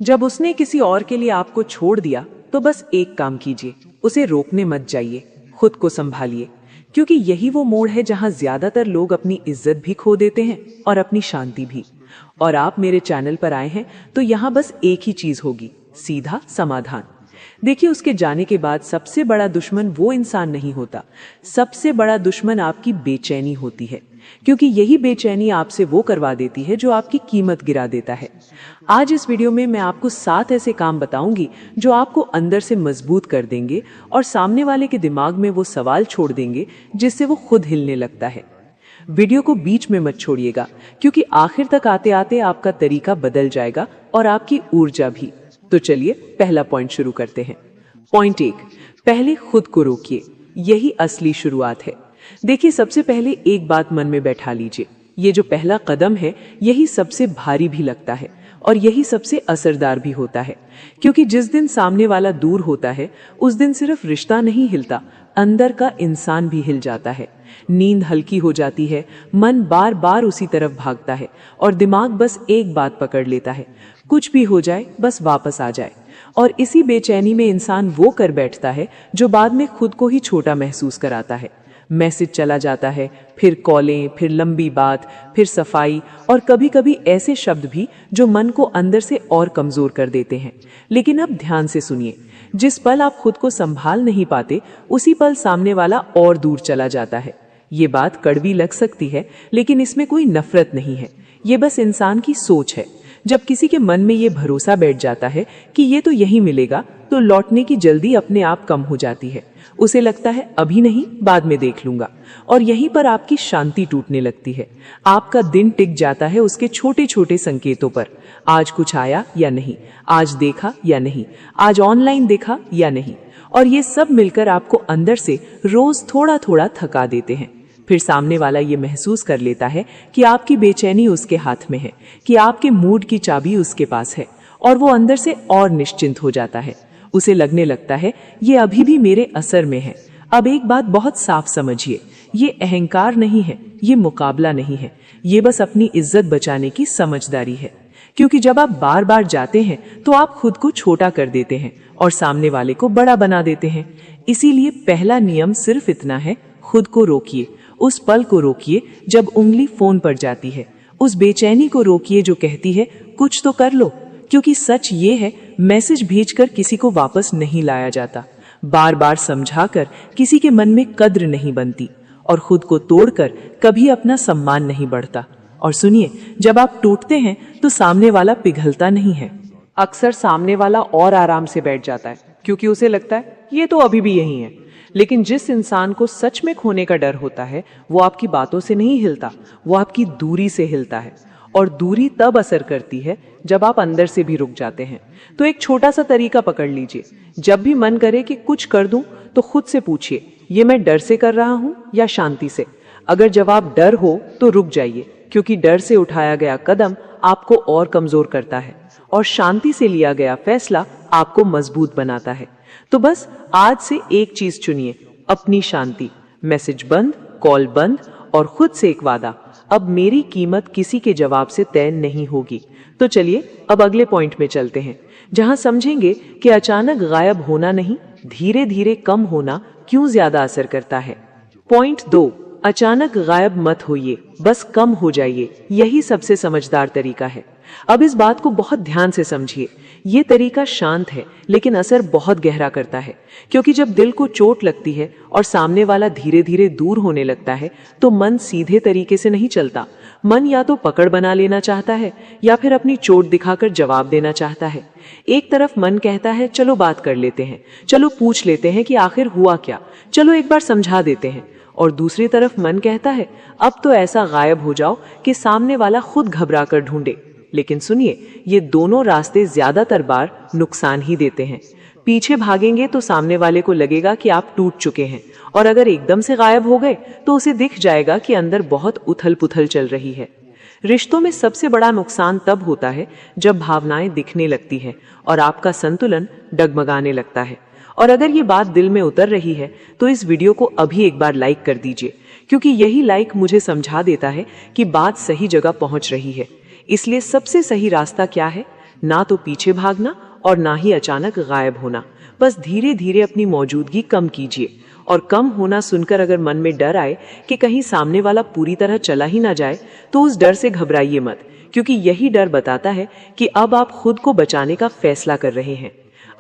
जब उसने किसी और के लिए आपको छोड़ दिया तो बस एक काम कीजिए, उसे रोकने मत जाइए, खुद को संभालिए, क्योंकि यही वो मोड़ है जहां ज्यादातर लोग अपनी इज्जत भी खो देते हैं और अपनी शांति भी। और आप मेरे चैनल पर आए हैं तो यहाँ बस एक ही चीज होगी, सीधा समाधान। देखिए, उसके जाने के बाद सबसे बड़ा दुश्मन वो इंसान नहीं होता, सबसे बड़ा दुश्मन आपकी बेचैनी होती है, क्योंकि यही बेचैनी आपसे वो करवा देती है जो आपकी कीमत गिरा देता है। आज इस वीडियो में मैं आपको 7 ऐसे काम बताऊंगी जो आपको अंदर से मजबूत कर देंगे और सामने वाले के दिमाग में वो सवाल छोड़ देंगे जिससे वो खुद हिलने लगता है। वीडियो को बीच में मत छोड़िएगा, क्योंकि आखिर तक आते आते आपका तरीका बदल जाएगा और आपकी ऊर्जा भी। तो चलिए पहला पॉइंट शुरू करते हैं। पॉइंट 1, पहले खुद को रोकिए। यही असली शुरुआत है। देखिए, सबसे पहले एक बात मन में बैठा लीजिए, ये जो पहला कदम है यही सबसे भारी भी लगता है और यही सबसे असरदार भी होता है, क्योंकि जिस दिन सामने वाला दूर होता है उस दिन सिर्फ रिश्ता नहीं हिलता, अंदर का इंसान भी हिल जाता है। नींद हल्की हो जाती है, मन बार बार उसी तरफ भागता है और दिमाग बस एक बात पकड़ लेता है, कुछ भी हो जाए बस वापस आ जाए। और इसी बेचैनी में इंसान वो कर बैठता है जो बाद में खुद को ही छोटा महसूस कराता है। मैसेज चला जाता है, फिर कॉलें, फिर लंबी बात, फिर सफाई और कभी कभी ऐसे शब्द भी जो मन को अंदर से और कमजोर कर देते हैं। लेकिन अब ध्यान से सुनिए, जिस पल आप खुद को संभाल नहीं पाते उसी पल सामने वाला और दूर चला जाता है। ये बात कड़वी लग सकती है, लेकिन इसमें कोई नफरत नहीं है, ये बस इंसान की सोच है। जब किसी के मन में ये भरोसा बैठ जाता है कि ये तो यही मिलेगा, तो लौटने की जल्दी अपने आप कम हो जाती है। उसे लगता है अभी नहीं, बाद में देख लूंगा, और यहीं पर आपकी शांति टूटने लगती है। आपका दिन टिक जाता है उसके छोटे छोटे संकेतों पर। आज कुछ आया या नहीं, आज देखा या नहीं, आज ऑनलाइन देखा या नहीं, और ये सब मिलकर आपको अंदर से रोज थोड़ा थोड़ा थका देते हैं। फिर सामने वाला ये महसूस कर लेता है कि आपकी बेचैनी उसके हाथ में है, कि आपके मूड की चाबी उसके पास है, और वो अंदर से और निश्चिंत हो जाता है। उसे लगने लगता है ये अभी भी मेरे असर में है। अब एक बात बहुत साफ समझिए, ये अहंकार नहीं है, ये मुकाबला नहीं है, ये बस अपनी इज्जत बचाने की समझदारी है। क्योंकि जब आप बार बार जाते हैं तो आप खुद को छोटा कर देते हैं और सामने वाले को बड़ा बना देते हैं। इसीलिए पहला नियम सिर्फ इतना है, खुद को रोकिए। उस पल को रोकिए जब उंगली फोन पर जाती है, उस बेचैनी को रोकिए जो कहती है कुछ तो कर लो, क्योंकि सच ये है, मैसेज भेजकर किसी को वापस नहीं लाया जाता, बार बार समझाकर किसी के मन में कद्र नहीं बनती, और खुद को तोड़कर कभी अपना सम्मान नहीं बढ़ता। और सुनिए, जब आप टूटते हैं तो सामने वाला पिघलता नहीं है, अक्सर सामने वाला और आराम से बैठ जाता है, क्योंकि उसे लगता है ये तो अभी भी यही है। लेकिन जिस इंसान को सच में खोने का डर होता है वो आपकी बातों से नहीं हिलता, वो आपकी दूरी से हिलता है। और दूरी तब असर करती है जब आप अंदर से भी रुक जाते हैं। तो एक छोटा सा तरीका पकड़ लीजिए, जब भी मन करे कि कुछ कर दूं तो खुद से पूछिए, ये मैं डर से कर रहा हूं या शांति से। अगर जवाब डर हो तो रुक जाइए, क्योंकि डर से उठाया गया कदम आपको और कमजोर करता है, और शांति से लिया गया फैसला आपको मजबूत बनाता है। तो बस आज से एक चीज चुनिए, अपनी शांति। मैसेज बंद, कॉल बंद, और खुद से एक वादा, अब मेरी कीमत किसी के जवाब से तय नहीं होगी। तो चलिए अब अगले पॉइंट में चलते हैं, जहां समझेंगे कि अचानक गायब होना नहीं, धीरे धीरे कम होना क्यों ज्यादा असर करता है। पॉइंट 2, अचानक गायब मत होइए, बस कम हो जाइए। यही सबसे समझदार तरीका है। अब इस बात को बहुत ध्यान से समझिए, ये तरीका शांत है लेकिन असर बहुत गहरा करता है। क्योंकि जब दिल को चोट लगती है और सामने वाला धीरे धीरे दूर होने लगता है तो मन सीधे तरीके से नहीं चलता। मन या तो पकड़ बना लेना चाहता है या फिर अपनी चोट दिखाकर जवाब देना चाहता है। एक तरफ मन कहता है चलो बात कर लेते हैं, चलो पूछ लेते हैं कि आखिर हुआ क्या, चलो एक बार समझा देते हैं, और दूसरी तरफ मन कहता है अब तो ऐसा गायब हो जाओ कि सामने वाला खुद घबरा कर ढूंढे। लेकिन सुनिए, ये दोनों रास्ते ज्यादातर बार नुकसान ही देते हैं। पीछे भागेंगे तो सामने वाले को लगेगा कि आप टूट चुके हैं, और अगर एकदम से गायब हो गए तो उसे दिख जाएगा कि अंदर बहुत उथल पुथल चल रही है। रिश्तों में सबसे बड़ा नुकसान तब होता है जब भावनाएं दिखने लगती है और आपका संतुलन डगमगाने लगता है। और अगर ये बात दिल में उतर रही है तो इस वीडियो को अभी एक बार लाइक कर दीजिए, क्योंकि यही लाइक मुझे समझा देता है कि बात सही जगह पहुंच रही है। इसलिए सबसे सही रास्ता क्या है? ना तो पीछे भागना और ना ही अचानक गायब होना। बस धीरे धीरे अपनी मौजूदगी कम कीजिए। और कम होना सुनकर अगर मन में डर आए कि कहीं सामने वाला पूरी तरह चला ही ना जाए, तो उस डर से घबराइए मत, क्योंकि यही डर बताता है कि अब आप खुद को बचाने का फैसला कर रहे हैं।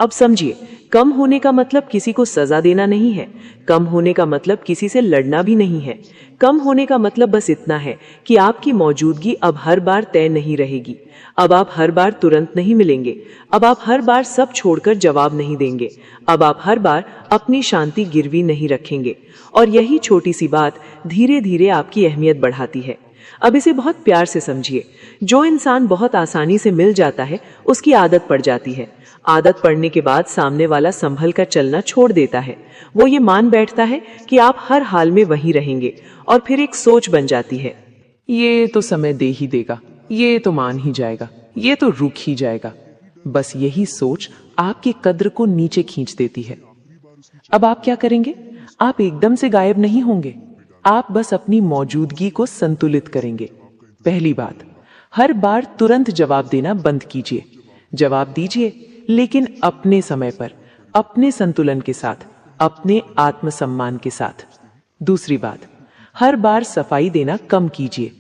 अब समझिए, कम होने का मतलब किसी को सजा देना नहीं है। कम होने का मतलब किसी से लड़ना भी नहीं है। कम होने का मतलब बस इतना है कि आपकी मौजूदगी अब हर बार तय नहीं रहेगी। अब आप हर बार तुरंत नहीं मिलेंगे। अब आप हर बार सब छोड़कर जवाब नहीं देंगे। अब आप हर बार अपनी शांति गिरवी नहीं रखेंगे। और यही छोटी सी बात धीरे धीरे आपकी अहमियत बढ़ाती है। अब इसे बहुत प्यार से समझिए। जो इंसान बहुत आसानी से मिल जाता है, उसकी आदत पड़ जाती है। आदत पड़ने के बाद सामने वाला संभल कर चलना छोड़ देता है। वो ये मान बैठता है कि आप हर हाल में वहीं रहेंगे, और फिर एक सोच बन जाती है, ये तो समय दे ही देगा, ये तो मान ही जाएगा, ये तो रुक ही जाएगा। बस यही सोच आपकी कद्र को नीचे खींच देती है। अब आप क्या करेंगे? आप एकदम से गायब नहीं होंगे। आप बस अपनी मौजूदगी को संतुलित करेंगे। पहली बात, हर बार तुरंत जवाब देना बंद कीजिए। जवाब दीजिए, लेकिन अपने समय पर, अपने संतुलन के साथ, अपने आत्मसम्मान के साथ। दूसरी बात, हर बार सफाई देना कम कीजिए।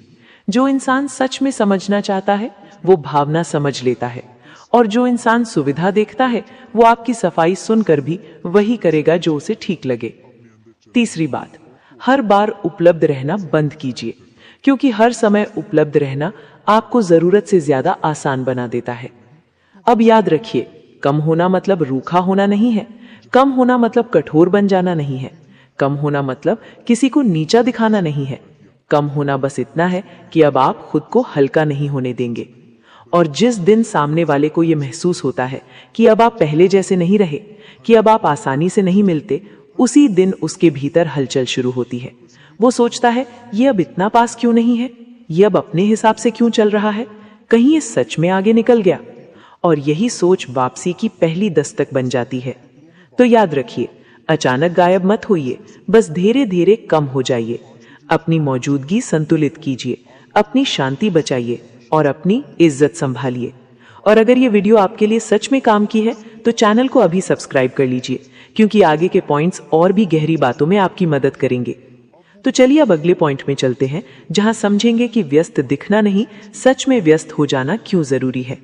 जो इंसान सच में समझना चाहता है, वो भावना समझ लेता है। और जो इंसान सुविधा देखता है, वो आपकी सफाई सुनकर भी वही करेगा जो उसे ठीक लगे। तीसरी बात, हर बार उपलब्ध रहना बंद कीजिए, क्योंकि हर समय उपलब्ध रहना आपको जरूरत से ज्यादा आसान बना देता है। अब याद रखिए, कम होना मतलब रूखा होना नहीं है। कम होना मतलब कठोर बन जाना नहीं है। कम होना मतलब किसी को नीचा दिखाना नहीं है। कम होना बस इतना है कि अब आप खुद को हल्का नहीं होने देंगे। और जिस दिन सामने वाले को यह महसूस होता है कि अब आप पहले जैसे नहीं रहे, कि अब आप आसानी से नहीं मिलते, उसी दिन उसके भीतर हलचल शुरू होती है। वो सोचता है, ये अब इतना पास क्यों नहीं है, ये अब अपने हिसाब से क्यों चल रहा है, कहीं ये सच में आगे निकल गया। और यही सोच वापसी की पहली दस्तक बन जाती है। तो याद रखिए, अचानक गायब मत होइए, बस धीरे धीरे कम हो जाइए। अपनी मौजूदगी संतुलित कीजिए, अपनी शांति बचाइए और अपनी इज्जत संभालिए। और अगर ये वीडियो आपके लिए सच में काम की है, तो चैनल को अभी सब्सक्राइब कर लीजिए, क्योंकि आगे के पॉइंट्स और भी गहरी बातों में आपकी मदद करेंगे। तो चलिए अब अगले पॉइंट में चलते हैं, जहां समझेंगे कि व्यस्त दिखना नहीं, सच में व्यस्त हो जाना क्यों जरूरी है।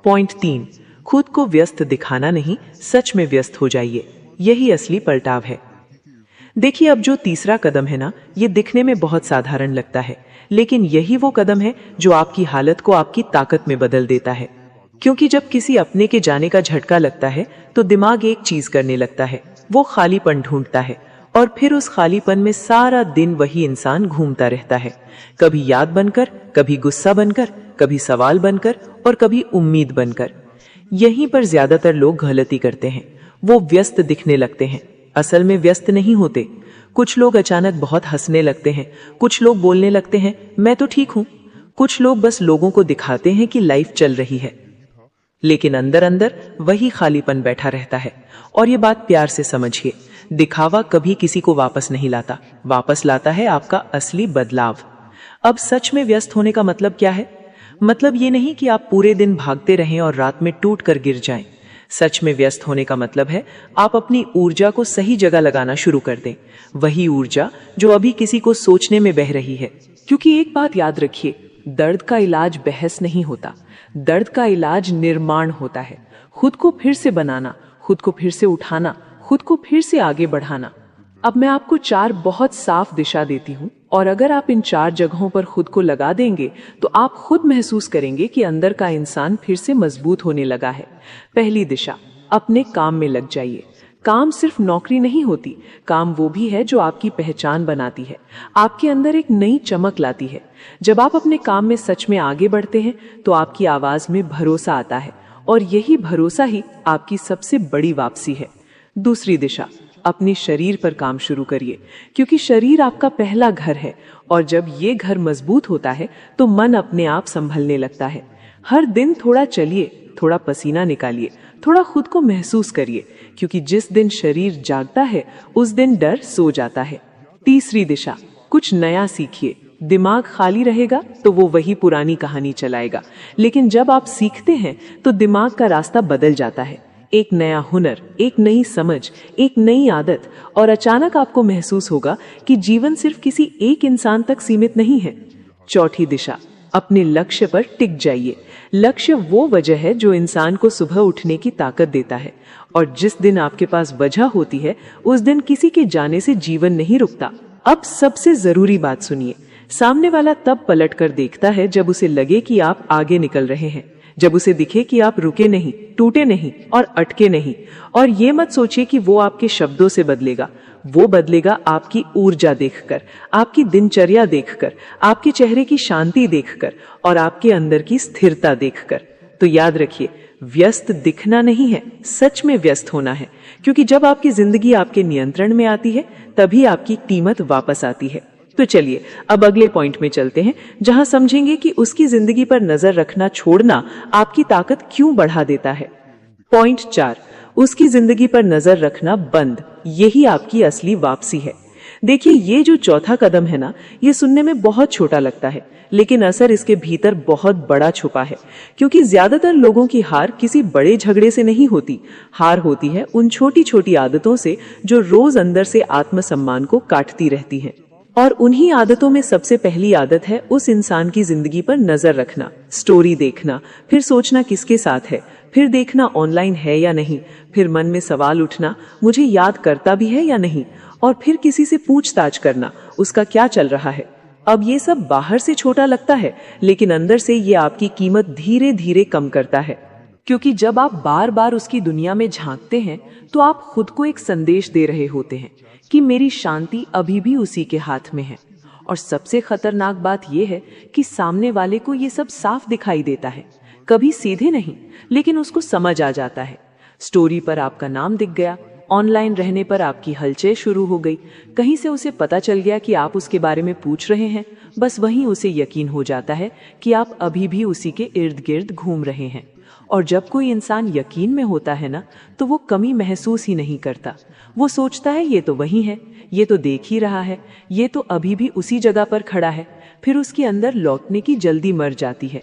पॉइंट 3, खुद को व्यस्त दिखाना नहीं, सच में व्यस्त हो जाइए। यही असली पलटाव है। देखिए, अब जो तीसरा कदम है ना, ये दिखने में बहुत साधारण लगता है, लेकिन यही वो कदम है जो आपकी हालत को आपकी ताकत में बदल देता है। क्योंकि जब किसी अपने के जाने का झटका लगता है, तो दिमाग एक चीज करने लगता है, वो खालीपन ढूंढता है। और फिर उस खालीपन में सारा दिन वही इंसान घूमता रहता है, कभी याद बनकर, कभी गुस्सा बनकर, कभी सवाल बनकर और कभी उम्मीद बनकर। यहीं पर ज्यादातर लोग गलती करते हैं। वो व्यस्त दिखने लगते हैं, असल में व्यस्त नहीं होते। कुछ लोग अचानक बहुत हंसने लगते हैं, कुछ लोग बोलने लगते हैं मैं तो ठीक हूं, कुछ लोग बस लोगों को दिखाते हैं कि लाइफ चल रही है, लेकिन अंदर अंदर वही खालीपन बैठा रहता है। और ये बात प्यार से समझिए, दिखावा कभी किसी को वापस नहीं लाता, वापस लाता है आपका असली बदलाव। अब सच में व्यस्त होने का मतलब क्या है? मतलब ये नहीं कि आप पूरे दिन भागते रहें और रात में टूट कर गिर जाएं। सच में व्यस्त होने का मतलब है आप अपनी ऊर्जा को सही जगह लगाना शुरू कर दें, वही ऊर्जा जो अभी किसी को सोचने में बह रही है। क्योंकि एक बात याद रखिए, दर्द का इलाज बहस नहीं होता, दर्द का इलाज निर्माण होता है। खुद को फिर से बनाना, खुद को फिर से उठाना, खुद को फिर से आगे बढ़ाना। अब मैं आपको 4 बहुत साफ दिशा देती हूँ, और अगर आप इन 4 जगहों पर खुद को लगा देंगे, तो आप खुद महसूस करेंगे कि अंदर का इंसान फिर से मजबूत होने लगा है। पहली दिशा, अपने काम में लग जाइए। काम सिर्फ नौकरी नहीं होती, काम वो भी है जो आपकी पहचान बनाती है, आपके अंदर एक नई चमक लाती है। जब आप अपने काम में सच में आगे बढ़ते हैं, तो आपकी आवाज में भरोसा आता है, और यही भरोसा ही आपकी सबसे बड़ी वापसी है। दूसरी दिशा, अपने शरीर पर काम शुरू करिए, क्योंकि शरीर आपका पहला घर है, और जब ये घर मजबूत होता है तो मन अपने आप संभलने लगता है। हर दिन थोड़ा चलिए, थोड़ा पसीना निकालिए, थोड़ा खुद को महसूस करिए, क्योंकि जिस दिन शरीर जागता है, उस दिन डर सो जाता है। तीसरी दिशा, कुछ नया सीखिए, दिमाग खाली रहेगा तो वो वही पुरानी कहानी चलाएगा, लेकिन जब आप सीखते हैं तो दिमाग का रास्ता बदल जाता है। एक नया हुनर, एक नई समझ, एक नई आदत, और अचानक आपको महसूस होगा कि जीवन सिर्फ किसी एक इंसान तक सीमित नहीं है। चौथी दिशा, अपने लक्ष्य पर टिक जाइए। लक्ष्य वो वजह है जो इंसान को सुबह उठने की ताकत देता है, और जिस दिन आपके पास वजह होती है उस दिन किसी के जाने से जीवन नहीं रुकता। अब सबसे जरूरी बात सुनिए, सामने वाला तब पलट कर देखता है जब उसे लगे कि आप आगे निकल रहे हैं, जब उसे दिखे कि आप रुके नहीं, टूटे नहीं और अटके नहीं। और ये मत सोचिए कि वो आपके शब्दों से बदलेगा, वो बदलेगा आपकी ऊर्जा देखकर, आपकी दिनचर्या देखकर, आपके चेहरे की शांति देखकर और आपके अंदर की स्थिरता देखकर। तो याद रखिए, व्यस्त दिखना नहीं है, सच में व्यस्त होना है, क्योंकि जब आपकी जिंदगी आपके नियंत्रण में आती है तभी आपकी कीमत वापस आती है। तो चलिए अब अगले पॉइंट में चलते हैं, जहां समझेंगे कि उसकी जिंदगी पर नजर रखना छोड़ना आपकी ताकत क्यों बढ़ा देता है। पॉइंट 4, उसकी जिंदगी पर नजर रखना बंद, यही आपकी असली वापसी है। देखिए, ये जो चौथा कदम है ना, ये सुनने में बहुत छोटा लगता है, लेकिन असर इसके भीतर बहुत बड़ा छुपा है। क्योंकि ज्यादातर लोगों की हार किसी बड़े झगड़े से नहीं होती, हार होती है उन छोटी छोटी आदतों से जो रोज अंदर से आत्मसम्मान को काटती रहती हैं। और उन्हीं आदतों में सबसे पहली आदत है उस इंसान की जिंदगी पर नजर रखना, स्टोरी देखना, फिर सोचना किसके साथ है, फिर देखना ऑनलाइन है या नहीं, फिर मन में सवाल उठना मुझे याद करता भी है या नहीं, और फिर किसी से पूछताछ करना उसका क्या चल रहा है। अब ये सब बाहर से छोटा लगता है, लेकिन अंदर से ये आपकी कीमत धीरे धीरे कम करता है। क्योंकि जब आप बार बार उसकी दुनिया में झांकते हैं तो आप खुद को एक संदेश दे रहे होते हैं कि मेरी शांति अभी भी उसी के हाथ में है। और सबसे खतरनाक बात यह है कि सामने वाले को ये सब साफ दिखाई देता है, कभी सीधे नहीं, लेकिन उसको समझ आ जाता है। स्टोरी पर आपका नाम दिख गया, ऑनलाइन रहने पर आपकी हलचल शुरू हो गई, कहीं से उसे पता चल गया कि आप उसके बारे में पूछ रहे हैं, बस वहीं उसे यकीन हो जाता है कि आप अभी भी उसी के इर्द गिर्द घूम रहे हैं। और जब कोई इंसान यकीन में होता है ना, तो वो कमी महसूस ही नहीं करता। वो सोचता है ये तो वही है, ये तो देख ही रहा है, ये तो अभी भी उसी जगह पर खड़ा है, फिर उसके अंदर लौटने की जल्दी मर जाती है।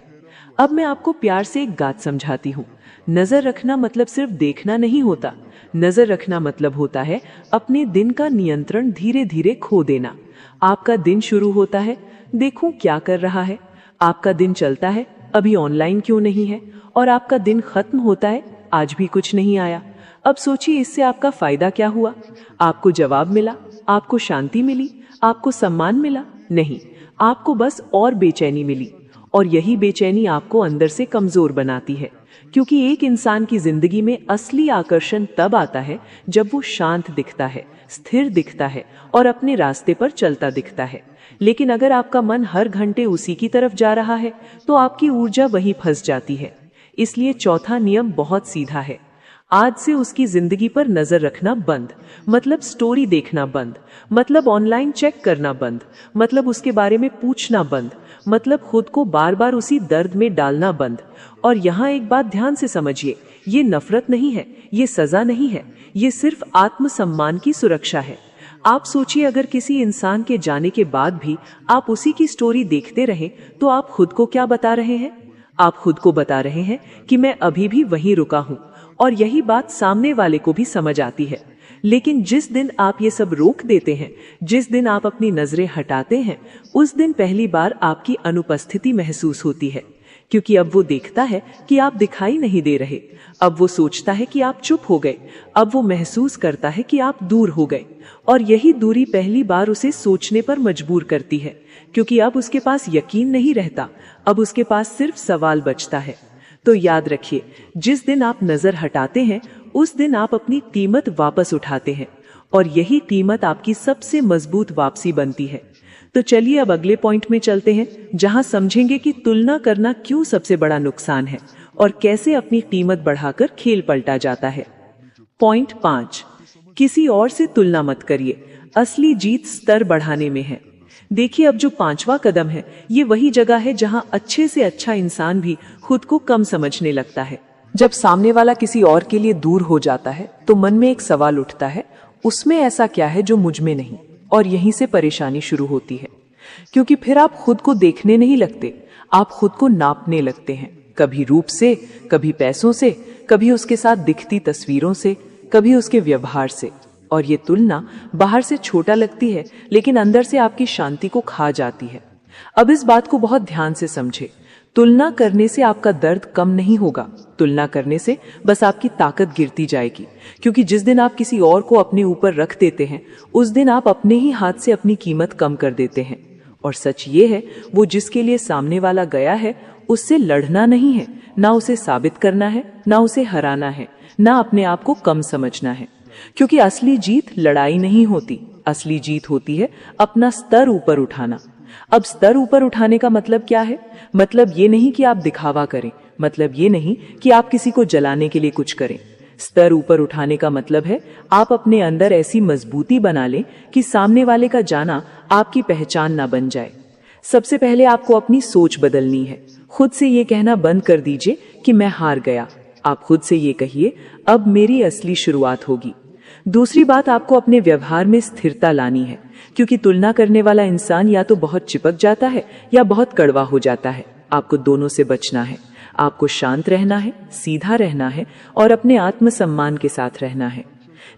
अब मैं आपको प्यार से एक बात समझाती हूँ। नजर रखना मतलब सिर्फ देखना नहीं होता, नजर रखना मतलब होता है अपने दिन का नियंत्रण धीरे धीरे खो देना। आपका दिन शुरू होता है, देखूं क्या कर रहा है, आपका दिन चलता है, अभी ऑनलाइन क्यों नहीं है, और आपका दिन खत्म होता है, आज भी कुछ नहीं आया। अब सोचिए इससे आपका फायदा क्या हुआ? आपको जवाब मिला, आपको शांति मिली, आपको सम्मान मिला? नहीं, आपको बस और बेचैनी मिली। और यही बेचैनी आपको अंदर से कमजोर बनाती है, क्योंकि एक इंसान की जिंदगी में असली आकर्षण तब आता है जब वो शांत दिखता है, स्थिर दिखता है और अपने रास्ते पर चलता दिखता है। लेकिन अगर आपका मन हर घंटे उसी की तरफ जा रहा है तो आपकी ऊर्जा वहीं फंस जाती है। इसलिए चौथा नियम बहुत सीधा है, आज से उसकी जिंदगी पर नजर रखना बंद, मतलब स्टोरी देखना बंद, मतलब ऑनलाइन चेक करना बंद, मतलब उसके बारे में पूछना बंद, मतलब खुद को बार बार उसी दर्द में डालना बंद। और यहाँ एक बात ध्यान से समझिए, ये नफरत नहीं है, ये सजा नहीं है, ये सिर्फ आत्मसम्मान की सुरक्षा है। आप सोचिए, अगर किसी इंसान के जाने के बाद भी आप उसी की स्टोरी देखते रहे तो आप खुद को क्या बता रहे हैं? आप खुद को बता रहे हैं कि मैं अभी भी वहीं रुका हूं। और यही बात सामने वाले को भी समझ आती है। लेकिन जिस दिन आप ये सब रोक देते हैं, जिस दिन आप अपनी नजरें हटाते हैं, उस दिन पहली बार आपकी अनुपस्थिति महसूस होती है। क्योंकि अब वो देखता है कि आप दिखाई नहीं दे रहे, अब वो सोचता है कि आप चुप हो गए, अब वो महसूस करता है कि आप दूर हो गए। और यही दूरी पहली बार उसे सोचने पर मजबूर करती है, क्योंकि अब उसके पास यकीन नहीं रहता, अब उसके पास सिर्फ सवाल बचता है। तो याद रखिए, जिस दिन आप नजर हटाते हैं उस दिन आप अपनी कीमत वापस उठाते हैं, और यही कीमत आपकी सबसे मजबूत वापसी बनती है। तो चलिए अब अगले पॉइंट में चलते हैं, जहां समझेंगे कि तुलना करना क्यों सबसे बड़ा नुकसान है और कैसे अपनी कीमत बढ़ाकर खेल पलटा जाता है। पॉइंट 5, किसी और से तुलना मत करिए, असली जीत स्तर बढ़ाने में है। देखिए, अब जो 5वां कदम है, ये वही जगह है जहां अच्छे से अच्छा इंसान भी खुद को कम समझने लगता है। जब सामने वाला किसी और के लिए दूर हो जाता है तो मन में एक सवाल उठता है, उसमें ऐसा क्या है जो मुझ में नहीं, और यहीं से परेशानी शुरू होती है। क्योंकि फिर आप खुद को देखने नहीं लगते, आप खुद को नापने लगते हैं, कभी रूप से, कभी पैसों से, कभी उसके साथ दिखती तस्वीरों से, कभी उसके व्यवहार से। और ये तुलना बाहर से छोटा लगती है, लेकिन अंदर से आपकी शांति को खा जाती है। अब इस बात को बहुत ध्यान से समझे। तुलना करने से आपका दर्द कम नहीं होगा, तुलना करने से बस आपकी ताकत गिरती जाएगी। क्योंकि जिस दिन आप किसी और को अपने ऊपर रख देते हैं, उस दिन आप अपने ही हाथ से अपनी कीमत कम कर देते हैं। और सच ये है, वो जिसके लिए सामने वाला गया है, उससे लड़ना नहीं है, ना उसे साबित करना है, ना उसे हराना है, ना अपने आप को कम समझना है। क्योंकि असली जीत लड़ाई नहीं होती, असली जीत होती है अपना स्तर ऊपर उठाना। अब स्तर ऊपर उठाने का मतलब क्या है? मतलब ये नहीं कि आप दिखावा करें, मतलब ये नहीं कि आप किसी को जलाने के लिए कुछ करें। स्तर ऊपर उठाने का मतलब है आप अपने अंदर ऐसी मजबूती बना लें कि सामने वाले का जाना आपकी पहचान ना बन जाए। सबसे पहले आपको अपनी सोच बदलनी है। खुद से ये कहना बंद कर दीजिए कि मैं हार गया। आप खुद से ये कहिए, अब मेरी असली शुरुआत होगी। दूसरी बात, आपको अपने व्यवहार में स्थिरता लानी है। क्योंकि तुलना करने वाला इंसान या तो बहुत चिपक जाता है या बहुत कड़वा हो जाता है। आपको दोनों से बचना है। आपको शांत रहना है, सीधा रहना है और अपने आत्मसम्मान के साथ रहना है।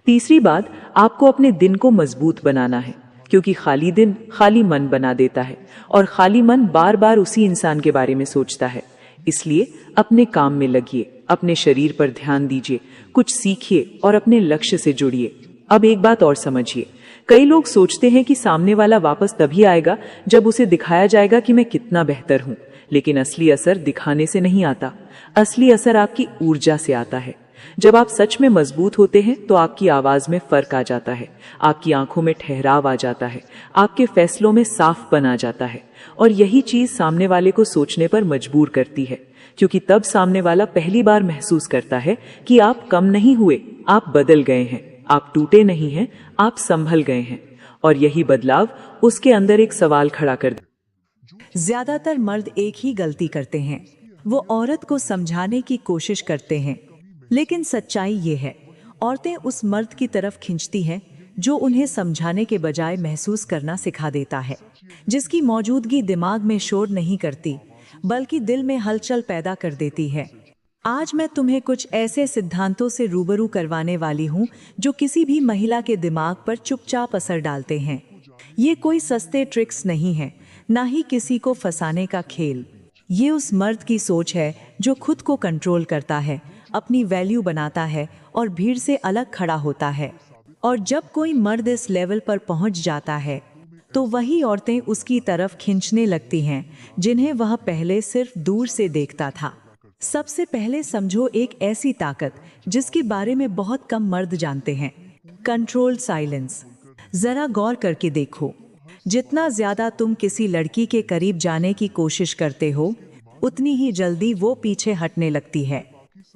तीसरी बात, आपको अपने दिन को मजबूत बनाना है। क्योंकि खाली दिन खाली मन बना देता है और खाली मन बार बार उसी इंसान के बारे में सोचता है। इसलिए अपने काम में लगिए, अपने शरीर पर ध्यान दीजिए, कुछ सीखिए और अपने लक्ष्य से जुड़िए। अब एक बात और समझिए, कई लोग सोचते हैं कि सामने वाला वापस तभी आएगा जब उसे दिखाया जाएगा कि मैं कितना बेहतर हूँ। लेकिन असली असर दिखाने से नहीं आता, असली असर आपकी ऊर्जा से आता है। जब आप सच में मजबूत होते हैं तो आपकी आवाज में फर्क आ जाता है, आपकी आंखों में ठहराव आ जाता है, आपके फैसलों में साफपन आ जाता है। और यही चीज सामने वाले को सोचने पर मजबूर करती है। क्योंकि तब सामने वाला पहली बार महसूस करता है कि आप कम नहीं हुए, आप बदल गए हैं, आप टूटे नहीं हैं, आप संभल गए हैं। और यही बदलाव उसके अंदर एक सवाल खड़ा कर दे। ज्यादातर मर्द एक ही गलती करते हैं, वो औरत को समझाने की कोशिश करते हैं। लेकिन सच्चाई ये है, औरतें उस मर्द की तरफ खींचती हैं जो उन्हें समझाने के बजाय महसूस करना सिखा देता है, जिसकी मौजूदगी दिमाग में शोर नहीं करती बल्कि दिल में हलचल पैदा कर देती है। आज मैं तुम्हें कुछ ऐसे सिद्धांतों से रूबरू करवाने वाली हूँ जो किसी भी महिला के दिमाग पर चुपचाप असर डालते हैं। ये कोई सस्ते ट्रिक्स नहीं है, ना ही किसी को फंसाने का खेल। ये उस मर्द की सोच है जो खुद को कंट्रोल करता है, अपनी वैल्यू बनाता है और भीड़ से अलग खड़ा होता है। और जब कोई मर्द इस लेवल पर पहुंच जाता है तो वही औरतें उसकी तरफ खींचने लगती हैं जिन्हें वह पहले सिर्फ दूर से देखता था। सबसे पहले समझो एक ऐसी ताकत जिसके बारे में बहुत कम मर्द जानते हैं, कंट्रोल्ड साइलेंस। जरा गौर करके देखो, जितना ज्यादा तुम किसी लड़की के करीब जाने की कोशिश करते हो, उतनी ही जल्दी वो पीछे हटने लगती है।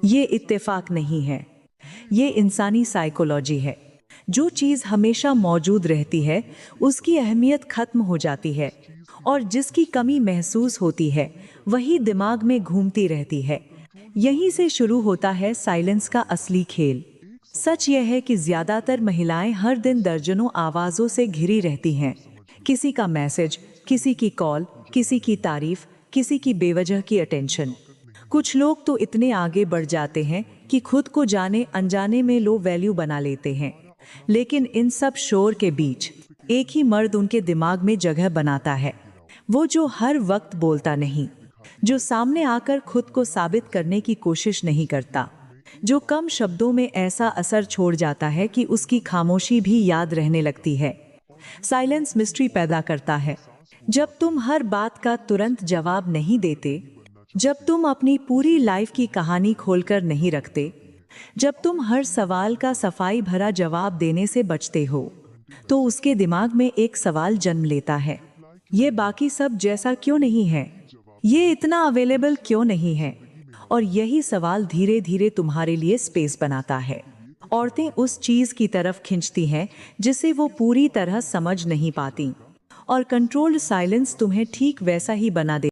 ये इत्तेफाक नहीं है, ये इंसानी साइकोलॉजी है। जो चीज हमेशा मौजूद रहती है उसकी अहमियत खत्म हो जाती है, और जिसकी कमी महसूस होती है वही दिमाग में घूमती रहती है। यहीं से शुरू होता है साइलेंस का असली खेल। सच यह है कि ज्यादातर महिलाएं हर दिन दर्जनों आवाजों से घिरी रहती हैं। किसी का मैसेज, किसी की कॉल, किसी की तारीफ, किसी की बेवजह की अटेंशन। कुछ लोग तो इतने आगे बढ़ जाते हैं कि खुद को जाने अनजाने में लो वैल्यू बना लेते हैं। लेकिन इन सब शोर के बीच एक ही मर्द उनके दिमाग में जगह बनाता है, वो जो हर वक्त बोलता नहीं, जो सामने आकर खुद को साबित करने की कोशिश नहीं करता, जो कम शब्दों में ऐसा असर छोड़ जाता है कि उसकी खामोशी भी याद रहने लगती है। साइलेंस मिस्ट्री पैदा करता है। जब तुम हर बात का तुरंत जवाब नहीं देते, जब तुम अपनी पूरी लाइफ की कहानी खोलकर नहीं रखते, जब तुम हर सवाल का सफाई भरा जवाब देने से बचते हो, तो उसके दिमाग में एक सवाल जन्म लेता है, ये बाकी सब जैसा क्यों नहीं है, ये इतना अवेलेबल क्यों नहीं है। और यही सवाल धीरे धीरे तुम्हारे लिए स्पेस बनाता है। औरतें उस चीज की तरफ खींचती हैं जिसे वो पूरी तरह समझ नहीं पाती, और कंट्रोल्ड साइलेंस तुम्हें ठीक वैसा ही बना दे।